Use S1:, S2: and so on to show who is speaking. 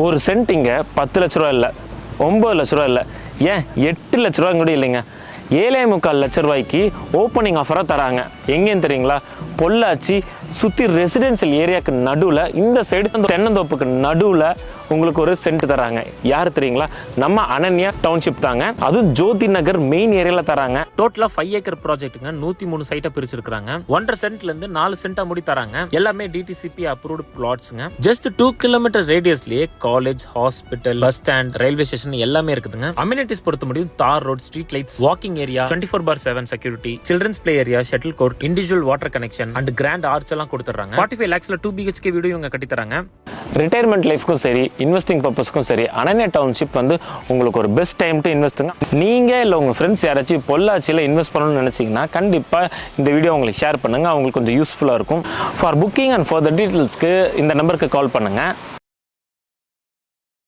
S1: ஒரு சென்ட் இங்கே 10 லட்ச ரூபா இல்லை, 9 லட்ச ரூபா இல்லை, ஏன் 8 லட்ச ரூபா கூட இல்லைங்க. 7.25 லட்ச ரூபாய்க்கு ஓப்பனிங் ஆஃபராக தராங்க. எங்கேன்னு தெரியுங்களா? பொள்ளாச்சி சுற்றி ரெசிடென்சியல் ஏரியாவுக்கு நடுவில், இந்த சைடு தென்னந்தோப்புக்கு நடுவில் உங்களுக்கு ஒரு சென்ட் தராங்க. யார் தெரியுங்களா? நம்ம அனன்யா டவுன்ஷிப் தாங்க. அதுவும் ஜோதி நகர் மெயின் ஏரியாவில் தராங்க. டோட்டலாக 5 ஏக்கர் ப்ராஜெக்ட்டுங்க. 103 சைட்டை பிரிச்சிருக்காங்க. 1.5 சென்ட்லேருந்து 4 சென்டா முடி தராங்க. எல்லாமே டிடிசிபி அப்ரூவ்டு பிளாட்ஸுங்க. ஜஸ்ட் 2 கிலோமீட்டர் ரேடியஸ்லேயே college, hospital, bus stand, railway station எல்லாமே இருக்குதுங்க. அம்யூனிட்டிஸ் பொறுத்த முடியும் தார் road, street lights, walking area, 24/7 security, children's play area, shuttle court, individual water connection and grand arch எல்லாம் கொடுத்துறாங்க. 45 lakhsல 2 BHK வீடு இவங்க கட்டி தராங்க. ரிட்டையர்மெண்ட் லைஃப்க்கும் சரி, இன்வெஸ்டிங் பர்பஸ்க்கும் சரி, அனன்யா டவுன்ஷிப் வந்து உங்களுக்கு ஒரு பெஸ்ட் டைம் டு இன்வெஸ்ட்டுங்க. நீங்கள் இல்லை உங்கள் ஃப்ரெண்ட்ஸ் யாராச்சும் பொள்ளாச்சியில் இன்வெஸ்ட் பண்ணணும்னு நினச்சிங்கன்னா கண்டிப்பாக இந்த வீடியோ உங்களுக்கு ஷேர் பண்ணுங்கள். அவங்களுக்கு கொஞ்சம் யூஸ்ஃபுல்லாக இருக்கும். For booking and for the டீட்டெயில்ஸ்க்கு இந்த நம்பருக்கு கால் பண்ணுங்கள்.